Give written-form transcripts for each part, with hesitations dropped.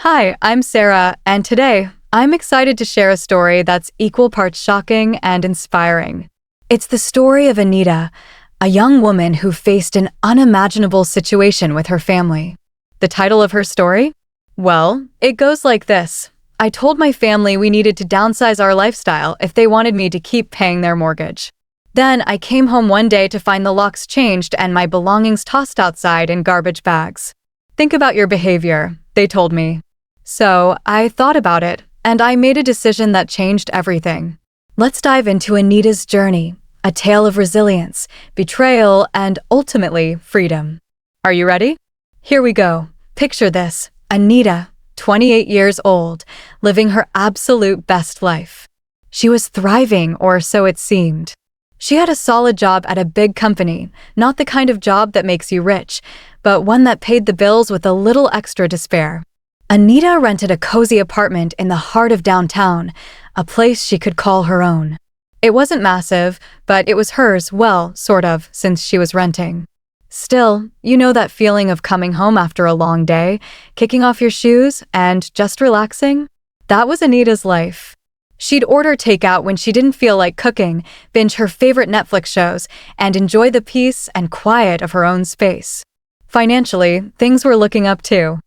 Hi, I'm Sarah, and today I'm excited to share a story that's equal parts shocking and inspiring. It's the story of Anita, a young woman who faced an unimaginable situation with her family. The title of her story? Well, it goes like this. I told my family we needed to downsize our lifestyle if they wanted me to keep paying their mortgage. Then I came home one day to find the locks changed and my belongings tossed outside in garbage bags. Think about your behavior, they told me. So I thought about it, and I made a decision that changed everything. Let's dive into Anita's journey, a tale of resilience, betrayal, and ultimately freedom. Are you ready? Here we go. Picture this, Anita, 28 years old, living her absolute best life. She was thriving, or so it seemed. She had a solid job at a big company, not the kind of job that makes you rich, but one that paid the bills with a little extra to spare. Anita rented a cozy apartment in the heart of downtown, a place she could call her own. It wasn't massive, but it was hers, well, sort of, since she was renting. Still, you know that feeling of coming home after a long day, kicking off your shoes, and just relaxing? That was Anita's life. She'd order takeout when she didn't feel like cooking, binge her favorite Netflix shows, and enjoy the peace and quiet of her own space. Financially, things were looking up too.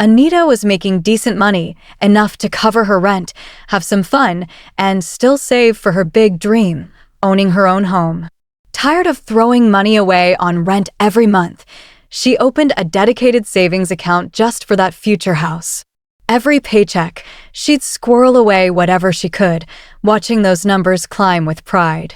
Anita was making decent money, enough to cover her rent, have some fun, and still save for her big dream, owning her own home. Tired of throwing money away on rent every month, she opened a dedicated savings account just for that future house. Every paycheck, she'd squirrel away whatever she could, watching those numbers climb with pride.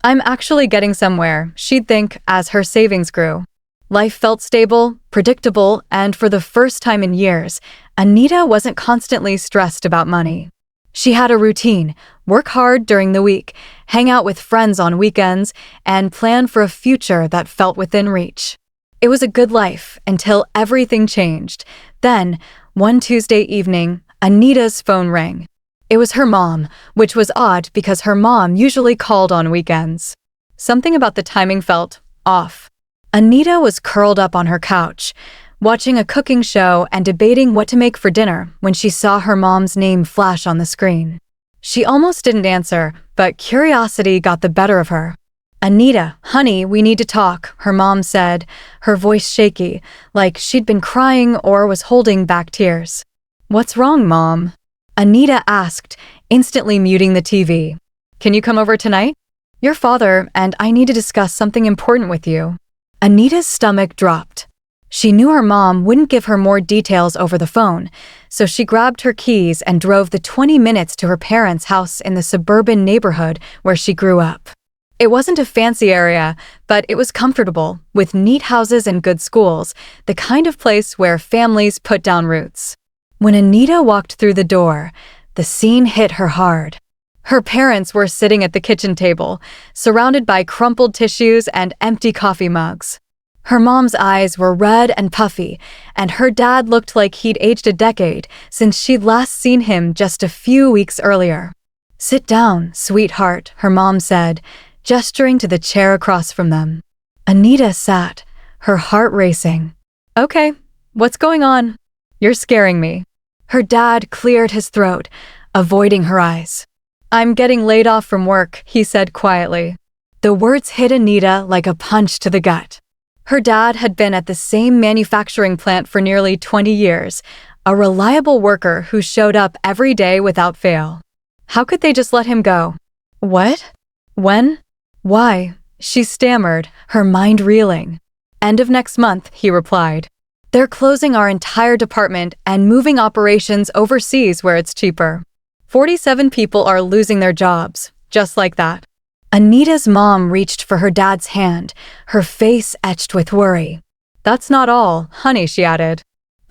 I'm actually getting somewhere, she'd think, as her savings grew. Life felt stable, predictable, and for the first time in years, Anita wasn't constantly stressed about money. She had a routine, work hard during the week, hang out with friends on weekends, and plan for a future that felt within reach. It was a good life until everything changed. Then, one Tuesday evening, Anita's phone rang. It was her mom, which was odd because her mom usually called on weekends. Something about the timing felt off. Anita was curled up on her couch, watching a cooking show and debating what to make for dinner when she saw her mom's name flash on the screen. She almost didn't answer, but curiosity got the better of her. "Anita, honey, we need to talk," her mom said, her voice shaky, like she'd been crying or was holding back tears. "What's wrong, Mom?" Anita asked, instantly muting the TV. "Can you come over tonight? Your father and I need to discuss something important with you." Anita's stomach dropped. She knew her mom wouldn't give her more details over the phone, so she grabbed her keys and drove the 20 minutes to her parents' house in the suburban neighborhood where she grew up. It wasn't a fancy area, but it was comfortable, with neat houses and good schools, the kind of place where families put down roots. When Anita walked through the door, the scene hit her hard. Her parents were sitting at the kitchen table, surrounded by crumpled tissues and empty coffee mugs. Her mom's eyes were red and puffy, and her dad looked like he'd aged a decade since she'd last seen him just a few weeks earlier. "Sit down, sweetheart," her mom said, gesturing to the chair across from them. Anita sat, her heart racing. "Okay, what's going on? You're scaring me." Her dad cleared his throat, avoiding her eyes. "I'm getting laid off from work," he said quietly. The words hit Anita like a punch to the gut. Her dad had been at the same manufacturing plant for nearly 20 years, a reliable worker who showed up every day without fail. How could they just let him go? "What? When? Why?" she stammered, her mind reeling. "End of next month," he replied. "They're closing our entire department and moving operations overseas where it's cheaper. 47 people are losing their jobs, just like that." Anita's mom reached for her dad's hand, her face etched with worry. "That's not all, honey," she added.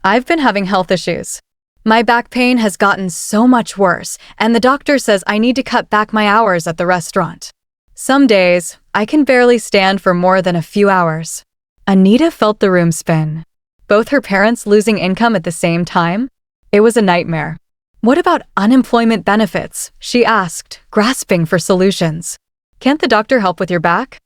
"I've been having health issues. My back pain has gotten so much worse, and the doctor says I need to cut back my hours at the restaurant. Some days, I can barely stand for more than a few hours." Anita felt the room spin. Both her parents losing income at the same time? It was a nightmare. "What about unemployment benefits?" she asked, grasping for solutions. "Can't the doctor help with your back?"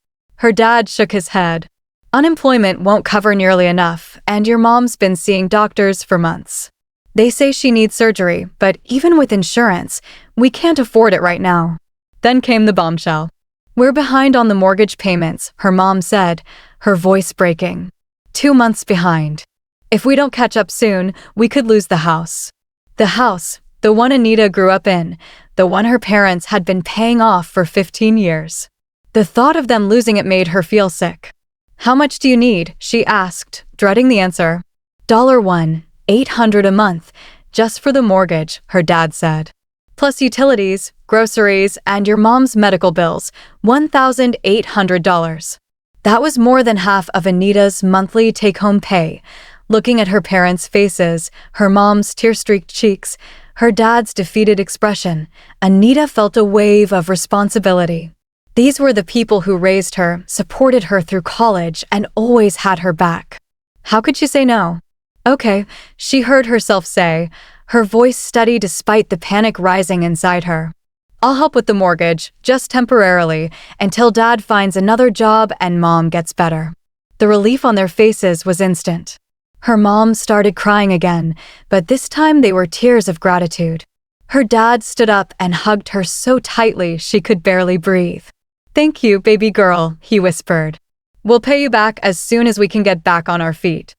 Her dad shook his head. "Unemployment won't cover nearly enough, and your mom's been seeing doctors for months." They say she needs surgery, but even with insurance, we can't afford it right now. Then came the bombshell. We're behind on the mortgage payments, her mom said, her voice breaking. 2 months behind. If we don't catch up soon, we could lose the house. The house, the one Anita grew up in, the one her parents had been paying off for 15 years. The thought of them losing it made her feel sick. How much do you need? She asked, dreading the answer. $1, $800 a month, just for the mortgage, her dad said. Plus utilities, groceries, and your mom's medical bills, $1,800. That was more than half of Anita's monthly take-home pay. Looking at her parents' faces, her mom's tear-streaked cheeks, her dad's defeated expression, Anita felt a wave of responsibility. These were the people who raised her, supported her through college, and always had her back. How could she say no? Okay, she heard herself say, her voice steady despite the panic rising inside her. I'll help with the mortgage, just temporarily, until Dad finds another job and Mom gets better. The relief on their faces was instant. Her mom started crying again, but this time they were tears of gratitude. Her dad stood up and hugged her so tightly she could barely breathe. Thank you, baby girl, he whispered. We'll pay you back as soon as we can get back on our feet.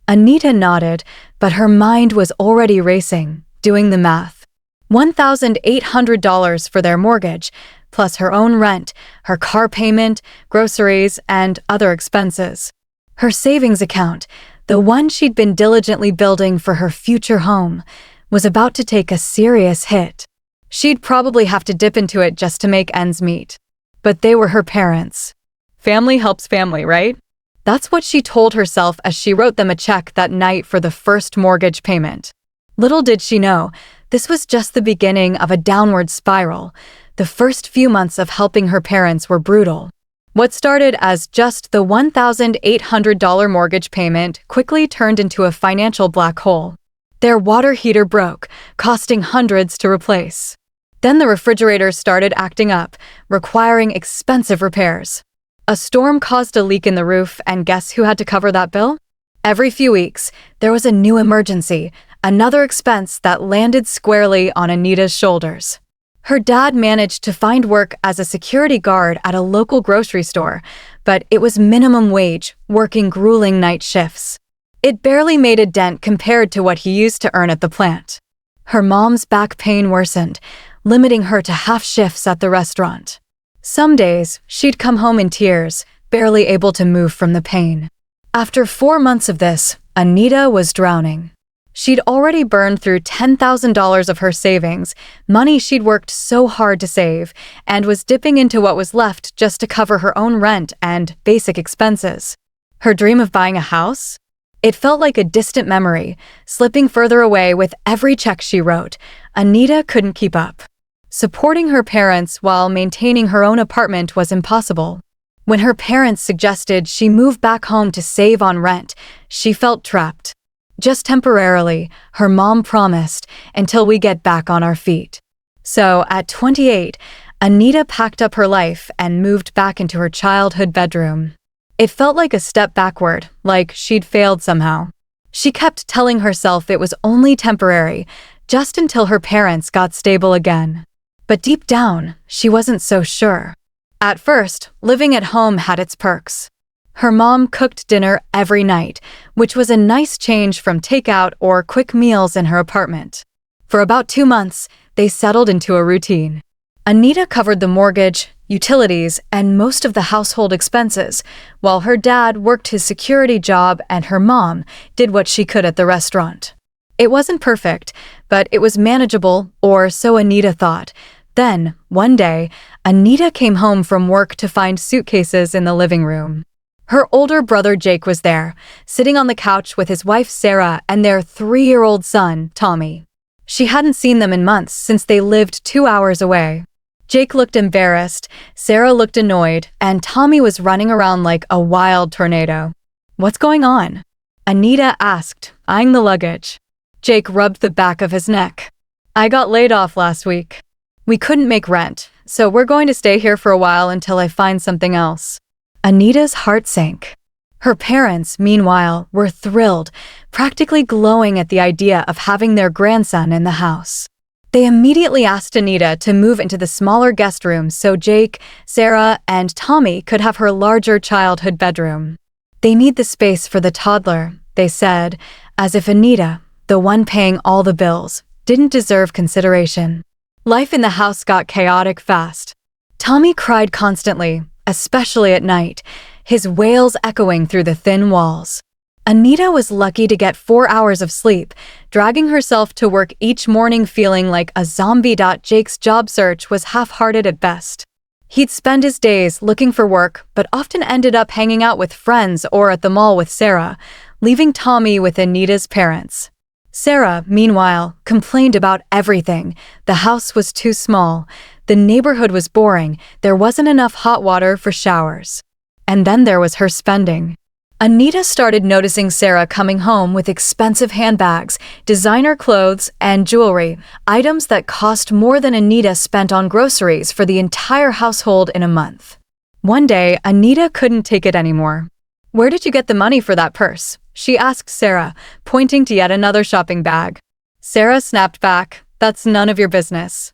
Anita nodded, but her mind was already racing, doing the math. $1,800 for their mortgage, plus her own rent, her car payment, groceries, and other expenses. Her savings account, the one she'd been diligently building for her future home, was about to take a serious hit. She'd probably have to dip into it just to make ends meet. But they were her parents. Family helps family, right? That's what she told herself as she wrote them a check that night for the first mortgage payment. Little did she know, this was just the beginning of a downward spiral. The first few months of helping her parents were brutal. What started as just the $1,800 mortgage payment quickly turned into a financial black hole. Their water heater broke, costing hundreds to replace. Then the refrigerator started acting up, requiring expensive repairs. A storm caused a leak in the roof, and guess who had to cover that bill? Every few weeks, there was a new emergency, another expense that landed squarely on Anita's shoulders. Her dad managed to find work as a security guard at a local grocery store, but it was minimum wage, working grueling night shifts. It barely made a dent compared to what he used to earn at the plant. Her mom's back pain worsened, limiting her to half shifts at the restaurant. Some days, she'd come home in tears, barely able to move from the pain. After 4 months of this, Anita was drowning. She'd already burned through $10,000 of her savings, money she'd worked so hard to save, and was dipping into what was left just to cover her own rent and basic expenses. Her dream of buying a house? It felt like a distant memory, slipping further away with every check she wrote. Anita couldn't keep up. Supporting her parents while maintaining her own apartment was impossible. When her parents suggested she move back home to save on rent, she felt trapped. Just temporarily, her mom promised, until we get back on our feet. So, at 28, Anita packed up her life and moved back into her childhood bedroom. It felt like a step backward, like she'd failed somehow. She kept telling herself it was only temporary, just until her parents got stable again. But deep down, she wasn't so sure. At first, living at home had its perks. Her mom cooked dinner every night, which was a nice change from takeout or quick meals in her apartment. For about 2 months, they settled into a routine. Anita covered the mortgage, utilities, and most of the household expenses, while her dad worked his security job and her mom did what she could at the restaurant. It wasn't perfect, but it was manageable, or so Anita thought. Then, one day, Anita came home from work to find suitcases in the living room. Her older brother Jake was there, sitting on the couch with his wife Sarah and their 3-year-old son, Tommy. She hadn't seen them in months since they lived 2 hours away. Jake looked embarrassed, Sarah looked annoyed, and Tommy was running around like a wild tornado. "What's going on?" Anita asked, eyeing the luggage. Jake rubbed the back of his neck. "I got laid off last week. We couldn't make rent, so we're going to stay here for a while until I find something else." Anita's heart sank. Her parents, meanwhile, were thrilled, practically glowing at the idea of having their grandson in the house. They immediately asked Anita to move into the smaller guest room so Jake, Sarah, and Tommy could have her larger childhood bedroom. They need the space for the toddler, they said, as if Anita, the one paying all the bills, didn't deserve consideration. Life in the house got chaotic fast. Tommy cried constantly, especially at night, his wails echoing through the thin walls. Anita was lucky to get 4 hours of sleep, dragging herself to work each morning feeling like a zombie. Jake's job search was half-hearted at best. He'd spend his days looking for work, but often ended up hanging out with friends or at the mall with Sarah, leaving Tommy with Anita's parents. Sarah, meanwhile, complained about everything. The house was too small. The neighborhood was boring. There wasn't enough hot water for showers. And then there was her spending. Anita started noticing Sarah coming home with expensive handbags, designer clothes, and jewelry, items that cost more than Anita spent on groceries for the entire household in a month. One day, Anita couldn't take it anymore. "Where did you get the money for that purse?" she asked Sarah, pointing to yet another shopping bag. Sarah snapped back, "That's none of your business.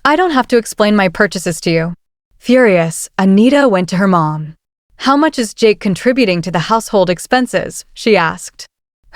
I don't have to explain my purchases to you." Furious, Anita went to her mom. "How much is Jake contributing to the household expenses?" she asked.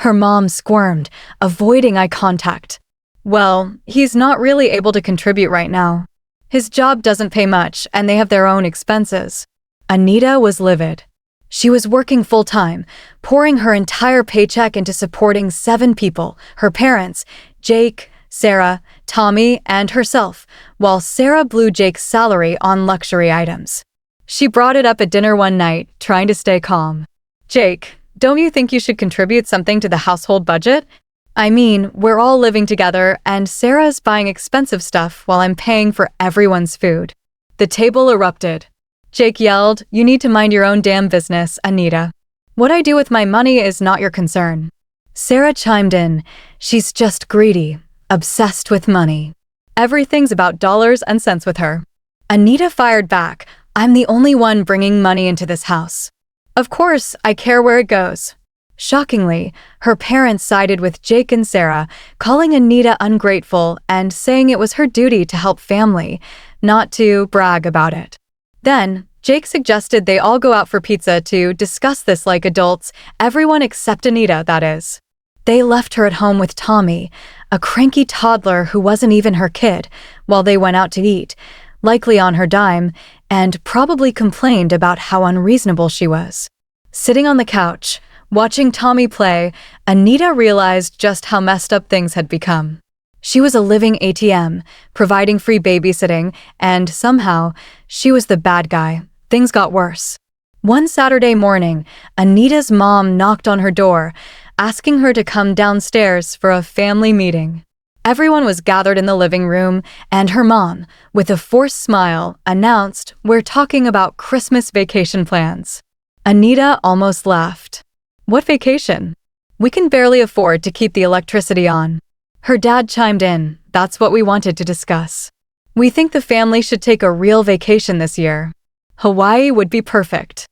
Her mom squirmed, avoiding eye contact. "Well, he's not really able to contribute right now. His job doesn't pay much, and they have their own expenses." Anita was livid. She was working full-time, pouring her entire paycheck into supporting 7 people, her parents, Jake, Sarah, Tommy, and herself, while Sarah blew Jake's salary on luxury items. She brought it up at dinner one night, trying to stay calm. "Jake, don't you think you should contribute something to the household budget? I mean, we're all living together, and Sarah's buying expensive stuff while I'm paying for everyone's food." The table erupted. Jake yelled, "You need to mind your own damn business, Anita. What I do with my money is not your concern." Sarah chimed in, "She's just greedy, obsessed with money. Everything's about dollars and cents with her." Anita fired back, "I'm the only one bringing money into this house. Of course, I care where it goes." Shockingly, her parents sided with Jake and Sarah, calling Anita ungrateful and saying it was her duty to help family, not to brag about it. Then, Jake suggested they all go out for pizza to discuss this like adults, everyone except Anita, that is. They left her at home with Tommy, a cranky toddler who wasn't even her kid, while they went out to eat, likely on her dime, and probably complained about how unreasonable she was. Sitting on the couch, watching Tommy play, Anita realized just how messed up things had become. She was a living ATM, providing free babysitting, and somehow, she was the bad guy. Things got worse. One Saturday morning, Anita's mom knocked on her door, asking her to come downstairs for a family meeting. Everyone was gathered in the living room, and her mom, with a forced smile, announced, "We're talking about Christmas vacation plans." Anita almost laughed. "What vacation? We can barely afford to keep the electricity on." Her dad chimed in, "That's what we wanted to discuss. We think the family should take a real vacation this year. Hawaii would be perfect."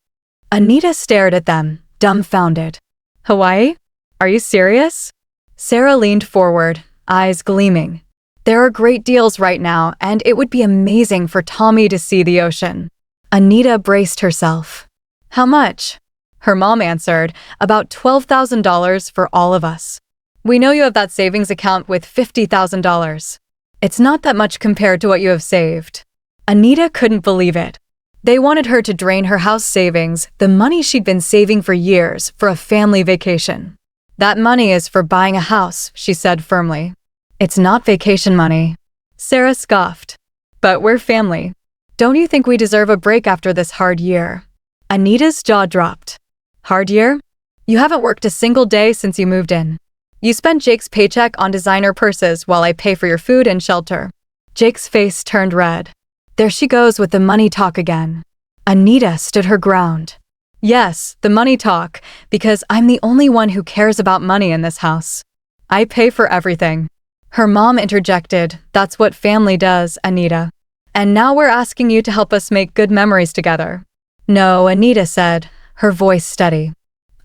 Anita stared at them, dumbfounded. "Hawaii? Are you serious?" Sarah leaned forward, eyes gleaming. "There are great deals right now, and it would be amazing for Tommy to see the ocean." Anita braced herself. "How much?" Her mom answered, "About $12,000 for all of us. We know you have that savings account with $50,000. It's not that much compared to what you have saved." Anita couldn't believe it. They wanted her to drain her house savings, the money she'd been saving for years, for a family vacation. "That money is for buying a house," she said firmly. "It's not vacation money." Sarah scoffed. "But we're family. Don't you think we deserve a break after this hard year?" Anita's jaw dropped. "Hard year? You haven't worked a single day since you moved in. You spend Jake's paycheck on designer purses while I pay for your food and shelter." Jake's face turned red. There she goes with the money talk again. Anita stood her ground. "Yes, the money talk, because I'm the only one who cares about money in this house. I pay for everything." Her mom interjected, "That's what family does, Anita. And now we're asking you to help us make good memories together." "No," Anita said, her voice steady.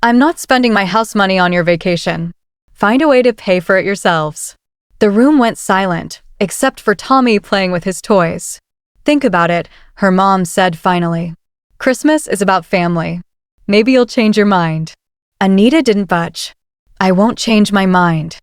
I'm not spending my house money on your vacation. Find a way to pay for it yourselves." The room went silent, except for Tommy playing with his toys. "Think about it," her mom said finally. "Christmas is about family. Maybe you'll change your mind." Anita didn't budge. "I won't change my mind.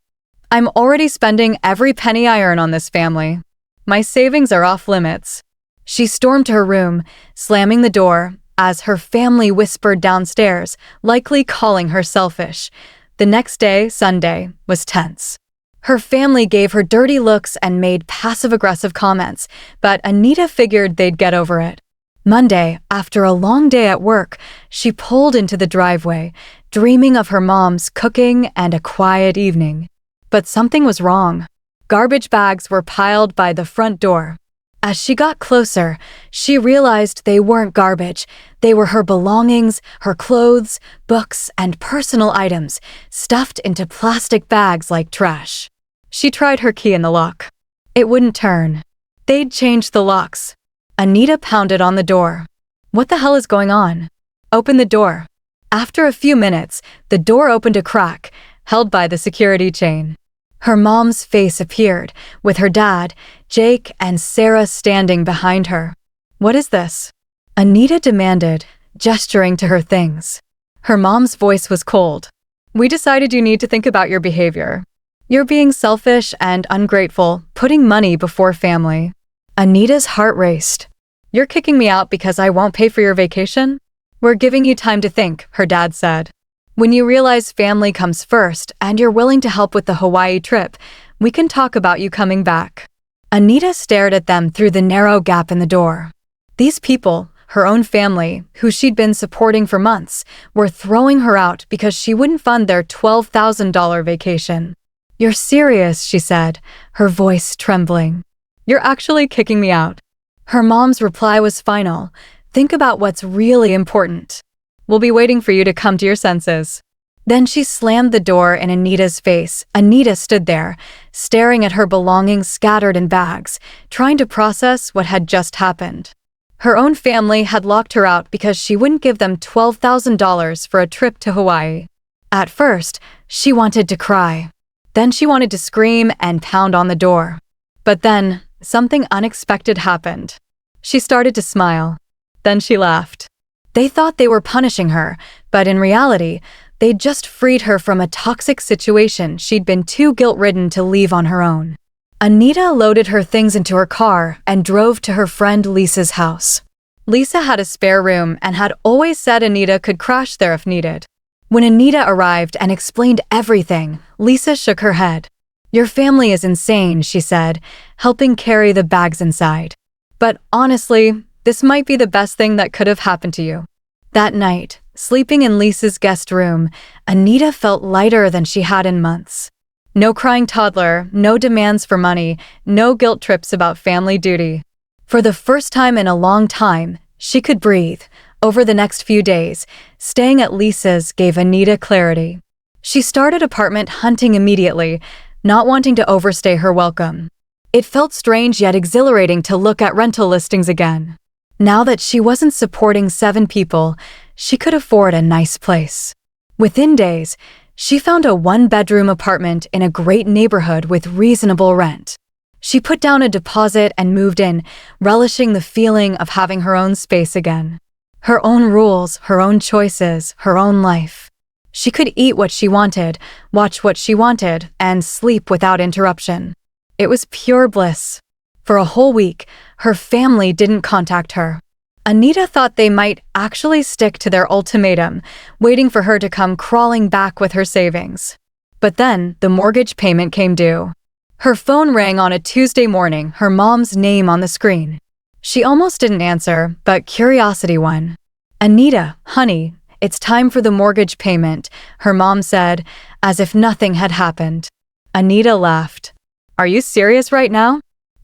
I'm already spending every penny I earn on this family. My savings are off limits." She stormed to her room, slamming the door, as her family whispered downstairs, likely calling her selfish. The next day, Sunday, was tense. Her family gave her dirty looks and made passive-aggressive comments, but Anita figured they'd get over it. Monday, after a long day at work, she pulled into the driveway, dreaming of her mom's cooking and a quiet evening. But something was wrong. Garbage bags were piled by the front door. As she got closer, she realized they weren't garbage. They were her belongings, her clothes, books, and personal items, stuffed into plastic bags like trash. She tried her key in the lock. It wouldn't turn. They'd changed the locks. Anita pounded on the door. "What the hell is going on? Open the door." After a few minutes, the door opened a crack, held by the security chain. Her mom's face appeared, with her dad, Jake, and Sarah standing behind her. "What is this?" Anita demanded, gesturing to her things. Her mom's voice was cold. "We decided you need to think about your behavior. You're being selfish and ungrateful, putting money before family." Anita's heart raced. "You're kicking me out because I won't pay for your vacation?" "We're giving you time to think," her dad said. "When you realize family comes first and you're willing to help with the Hawaii trip, we can talk about you coming back." Anita stared at them through the narrow gap in the door. These people, her own family, who she'd been supporting for months, were throwing her out because she wouldn't fund their $12,000 vacation. "You're serious," she said, her voice trembling. "You're actually kicking me out." Her mom's reply was final. "Think about what's really important. We'll be waiting for you to come to your senses." Then she slammed the door in Anita's face. Anita stood there, staring at her belongings scattered in bags, trying to process what had just happened. Her own family had locked her out because she wouldn't give them $12,000 for a trip to Hawaii. At first, she wanted to cry. Then she wanted to scream and pound on the door. But then, something unexpected happened. She started to smile. Then she laughed. They thought they were punishing her, but in reality, they'd just freed her from a toxic situation she'd been too guilt-ridden to leave on her own. Anita loaded her things into her car and drove to her friend Lisa's house. Lisa had a spare room and had always said Anita could crash there if needed. When Anita arrived and explained everything, Lisa shook her head. "Your family is insane," she said, helping carry the bags inside. "But honestly, this might be the best thing that could have happened to you." That night, sleeping in Lisa's guest room, Anita felt lighter than she had in months. No crying toddler, no demands for money, no guilt trips about family duty. For the first time in a long time, she could breathe. Over the next few days, staying at Lisa's gave Anita clarity. She started apartment hunting immediately, not wanting to overstay her welcome. It felt strange yet exhilarating to look at rental listings again. Now that she wasn't supporting 7 people, she could afford a nice place. Within days, she found a 1-bedroom apartment in a great neighborhood with reasonable rent. She put down a deposit and moved in, relishing the feeling of having her own space again. Her own rules, her own choices, her own life. She could eat what she wanted, watch what she wanted, and sleep without interruption. It was pure bliss. For a whole week, her family didn't contact her. Anita thought they might actually stick to their ultimatum, waiting for her to come crawling back with her savings. But then, the mortgage payment came due. Her phone rang on a Tuesday morning, her mom's name on the screen. She almost didn't answer, but curiosity won. "Anita, honey, it's time for the mortgage payment," her mom said, as if nothing had happened. Anita laughed. "Are you serious right now?"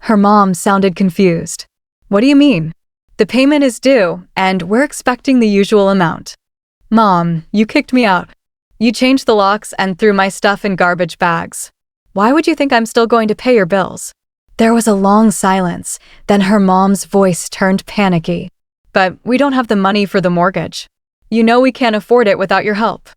Her mom sounded confused. "What do you mean?" "The payment is due, and we're expecting the usual amount." "Mom, you kicked me out. You changed the locks and threw my stuff in garbage bags. Why would you think I'm still going to pay your bills?" There was a long silence, then her mom's voice turned panicky. "But we don't have the money for the mortgage. You know we can't afford it without your help."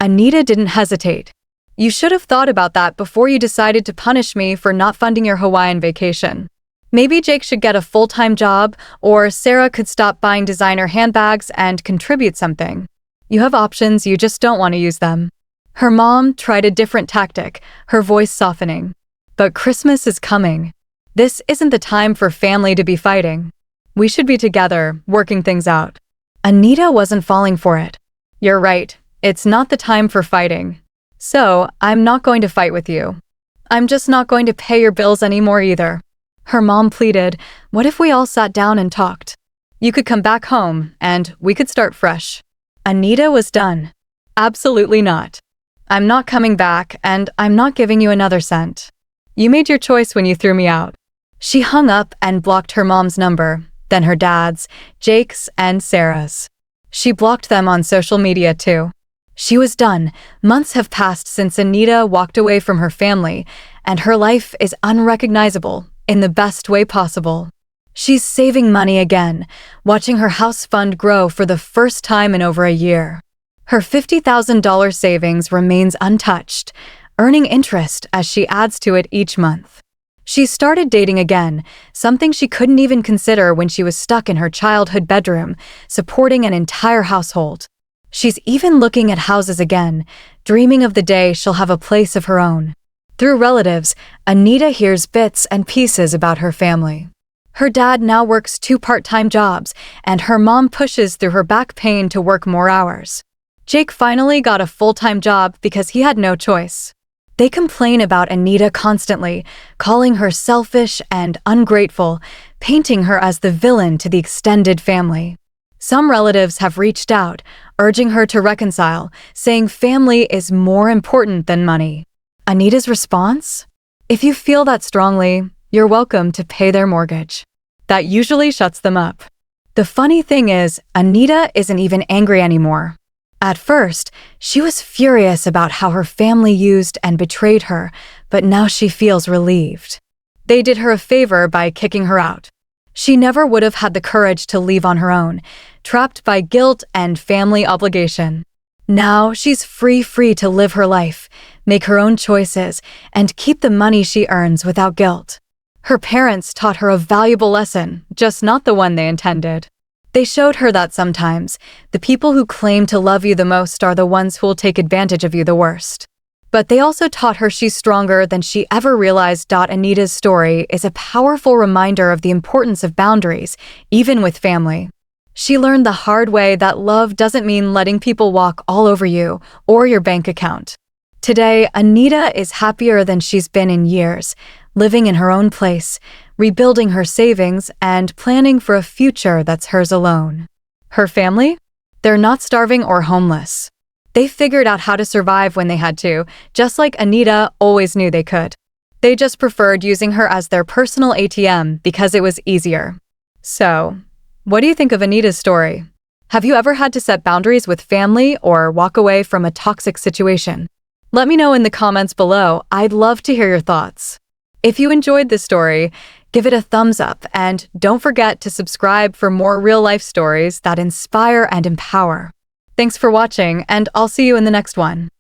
Anita didn't hesitate. You should have thought about that before you decided to punish me for not funding your Hawaiian vacation. Maybe Jake should get a full-time job, or Sarah could stop buying designer handbags and contribute something. You have options, you just don't want to use them. Her mom tried a different tactic, her voice softening. But Christmas is coming. This isn't the time for family to be fighting. We should be together, working things out. Anita wasn't falling for it. You're right, it's not the time for fighting. So, I'm not going to fight with you. I'm just not going to pay your bills anymore either. Her mom pleaded, what if we all sat down and talked? You could come back home, and we could start fresh. Anita was done. Absolutely not. I'm not coming back, and I'm not giving you another cent. You made your choice when you threw me out. She hung up and blocked her mom's number, then her dad's, Jake's, and Sarah's. She blocked them on social media too. She was done. Months have passed since Anita walked away from her family, and her life is unrecognizable in the best way possible. She's saving money again, watching her house fund grow for the first time in over a year. Her $50,000 savings remains untouched, earning interest as she adds to it each month. She started dating again, something she couldn't even consider when she was stuck in her childhood bedroom, supporting an entire household. She's even looking at houses again, dreaming of the day she'll have a place of her own. Through relatives, Anita hears bits and pieces about her family. Her dad now works 2 part-time jobs, and her mom pushes through her back pain to work more hours. Jake finally got a full-time job because he had no choice. They complain about Anita constantly, calling her selfish and ungrateful, painting her as the villain to the extended family. Some relatives have reached out, urging her to reconcile, saying family is more important than money. Anita's response? If you feel that strongly, you're welcome to pay their mortgage. That usually shuts them up. The funny thing is, Anita isn't even angry anymore. At first, she was furious about how her family used and betrayed her, but now she feels relieved. They did her a favor by kicking her out. She never would have had the courage to leave on her own, trapped by guilt and family obligation. Now she's free to live her life, make her own choices, and keep the money she earns without guilt. Her parents taught her a valuable lesson, just not the one they intended. They showed her that sometimes, the people who claim to love you the most are the ones who will take advantage of you the worst. But they also taught her she's stronger than she ever realized. Anita's story is a powerful reminder of the importance of boundaries, even with family. She learned the hard way that love doesn't mean letting people walk all over you or your bank account. Today, Anita is happier than she's been in years, living in her own place, rebuilding her savings, and planning for a future that's hers alone. Her family? They're not starving or homeless. They figured out how to survive when they had to, just like Anita always knew they could. They just preferred using her as their personal ATM because it was easier. So, what do you think of Anita's story? Have you ever had to set boundaries with family or walk away from a toxic situation? Let me know in the comments below. I'd love to hear your thoughts. If you enjoyed this story, give it a thumbs up and don't forget to subscribe for more real-life stories that inspire and empower. Thanks for watching, and I'll see you in the next one.